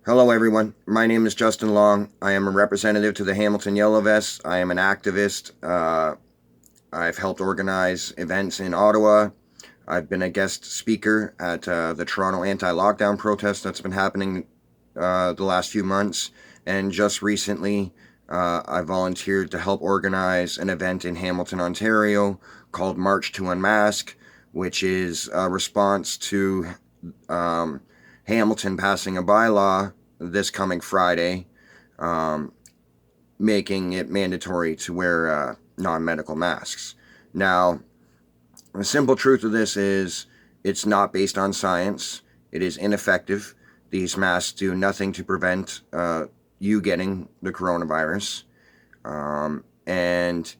Hello, everyone. My name is Justin Long. I am a representative to the Hamilton Yellow Vests. I am an activist. I've helped organize events in Ottawa. I've been a guest speaker at the Toronto anti-lockdown protest that's been happening the last few months. And just recently, I volunteered to help organize an event in Hamilton, Ontario called March to Unmask, which is a response to um, Hamilton passing a bylaw this coming Friday, um, making it mandatory to wear non medical masks. Now, the simple truth of this is it's not based on science, it is ineffective. These masks do nothing to prevent you getting the coronavirus. And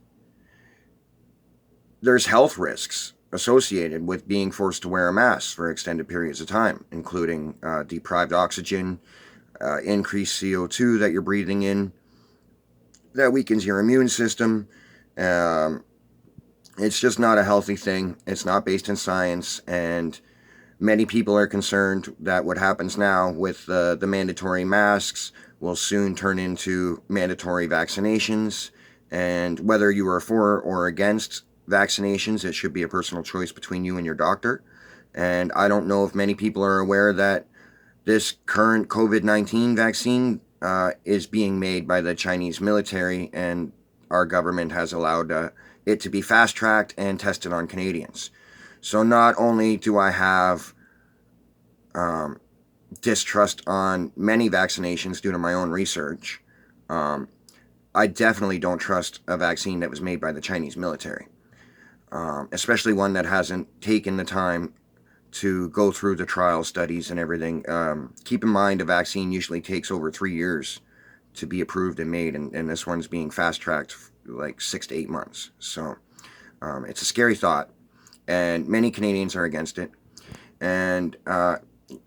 there's health risks associated with being forced to wear a mask for extended periods of time, including deprived oxygen, increased CO2 that you're breathing in, that weakens your immune system. Um, it's just not a healthy thing. It's not based in science, and many people are concerned that what happens now with the mandatory masks will soon turn into mandatory vaccinations. And whether you are for or against vaccinations, it should be a personal choice between you and your doctor. And I don't know if many people are aware that this current COVID-19 vaccine is being made by the Chinese military, and our government has allowed it to be fast tracked and tested on Canadians. So not only do I have um, distrust on many vaccinations due to my own research, um, I definitely don't trust a vaccine that was made by the Chinese military, especially one that hasn't taken the time to go through the trial studies and everything. Keep in mind, a vaccine usually takes over 3 years to be approved and made, and this one's being fast tracked like 6 to 8 months. So it's a scary thought, and many Canadians are against it. And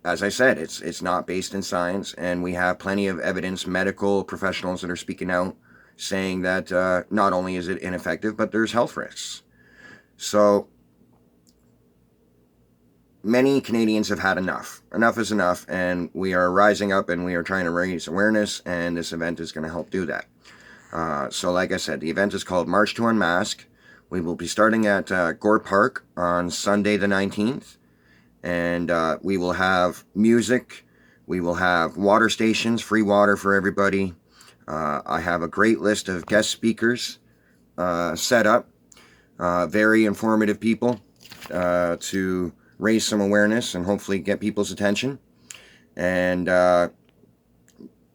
as I said, it's not based in science, and we have plenty of evidence, medical professionals that are speaking out saying that not only is it ineffective, but there's health risks. So many Canadians have had enough. Enough is enough, and we are rising up and we are trying to raise awareness, and this event is going to help do that. So, like I said, the event is called March to Unmask. We will be starting at Gore Park on Sunday the 19th, and we will have music. We will have water stations, free water for everybody. I have a great list of guest speakers set up, very informative people to raise some awareness and hopefully get people's attention. And I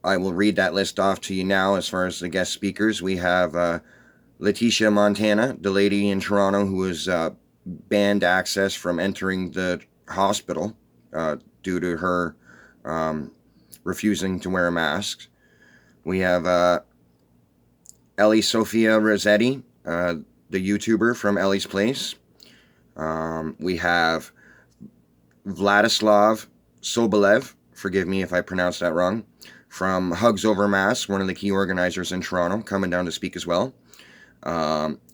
will read that list off to you now. As far as the guest speakers, we have Letitia Montana, the lady in Toronto who was banned access from entering the hospital due to her refusing to wear a mask. We have Ellie Sophia Rossetti, the YouTuber from Ellie's Place. We have Vladislav Sobolev, forgive me if I pronounced that wrong, from Hugs Over Mass, one of the key organizers in Toronto, coming down to speak as well.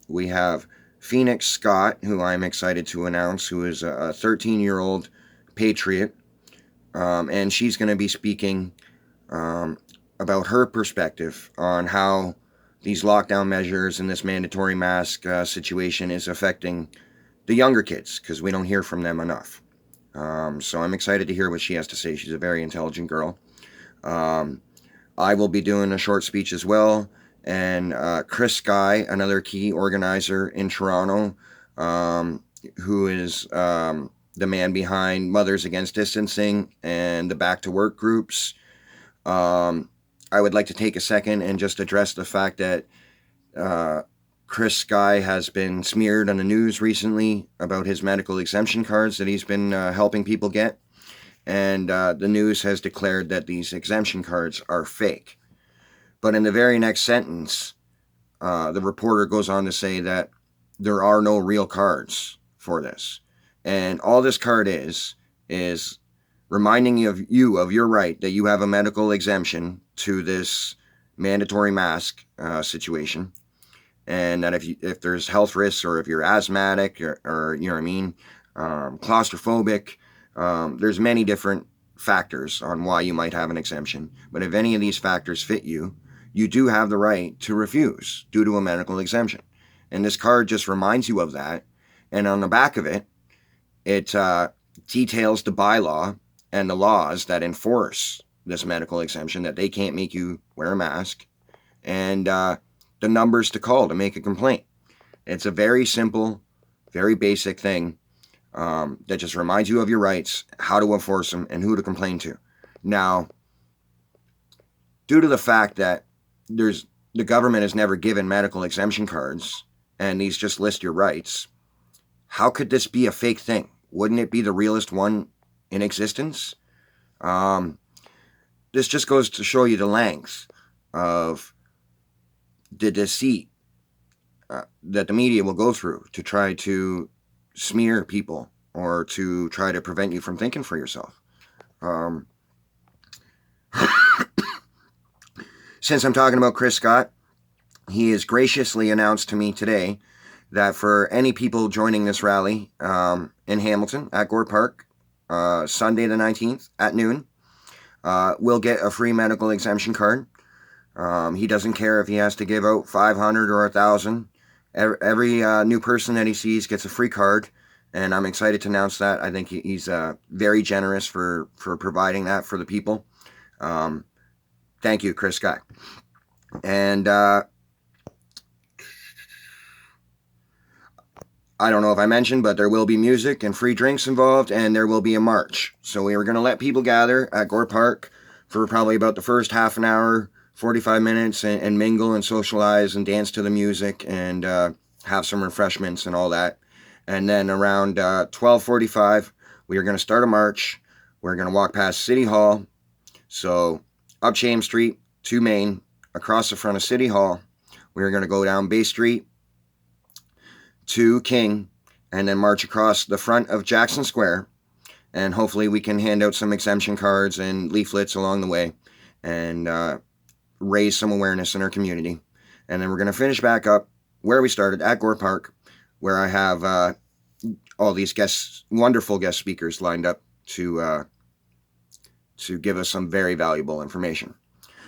We have Phoenix Scott, who I'm excited to announce, who is a 13-year-old patriot, and she's going to be speaking about her perspective on how these lockdown measures and this mandatory mask situation is affecting the younger kids, because we don't hear from them enough. So I'm excited to hear what she has to say. She's a very intelligent girl. I will be doing a short speech as well. And Chris Sky, another key organizer in Toronto, who is the man behind Mothers Against Distancing and the Back to Work groups. I would like to take a second and just address the fact that Chris Sky has been smeared on the news recently about his medical exemption cards that he's been helping people get. And the news has declared that these exemption cards are fake. But in the very next sentence, the reporter goes on to say that there are no real cards for this. And all this card is reminding you of your right that you have a medical exemption to this mandatory mask situation. And that if there's health risks, or if you're asthmatic, or you know what I mean, claustrophobic, there's many different factors on why you might have an exemption, but if any of these factors fit you, you do have the right to refuse due to a medical exemption. And this card just reminds you of that. And on the back of it, it details the bylaw and the laws that enforce this medical exemption, that they can't make you wear a mask, and the numbers to call to make a complaint. It's a very simple, very basic thing that just reminds you of your rights, how to enforce them, and who to complain to. Now, due to the fact that the government has never given medical exemption cards, and these just list your rights, how could this be a fake thing? Wouldn't it be the realest one in existence? This just goes to show you the length of the deceit that the media will go through to try to smear people or to try to prevent you from thinking for yourself. Since I'm talking about Chris Scott, he has graciously announced to me today that for any people joining this rally in Hamilton at Gore Park, Sunday the 19th at noon, will get a free medical exemption card. He doesn't care if he has to give out 500 or 1,000. Every new person that he sees gets a free card, and I'm excited to announce that. I think he's very generous for providing that for the people. Thank you, Chris Scott. And I don't know if I mentioned, but there will be music and free drinks involved, and there will be a march. So we were going to let people gather at Gore Park for probably about the first half an hour, 45 minutes, and mingle and socialize and dance to the music and have some refreshments and all that. And then around 12:45, we are going to start a march. We're going to walk past City Hall. So up James Street to Main, across the front of City Hall. We're going to go down Bay Street to King, and then march across the front of Jackson Square, and hopefully we can hand out some exemption cards and leaflets along the way and raise some awareness in our community. And then we're going to finish back up where we started at Gore Park, where I have all these wonderful guest speakers lined up to give us some very valuable information.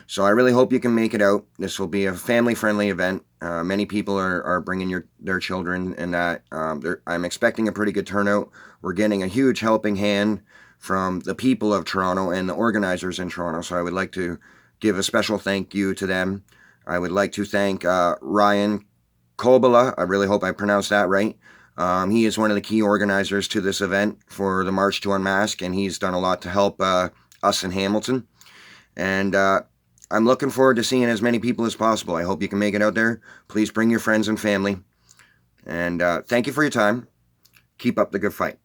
So I really hope you can make it out. This will be a family-friendly event. Many people are bringing their children, and that I'm expecting a pretty good turnout. We're getting a huge helping hand from the people of Toronto and the organizers in Toronto, so I would like to give a special thank you to them. I would like to thank Ryan Kolbala. I really hope I pronounced that right. He is one of the key organizers to this event for the March to Unmask, and he's done a lot to help us in Hamilton. And I'm looking forward to seeing as many people as possible. I hope you can make it out there. Please bring your friends and family. And thank you for your time. Keep up the good fight.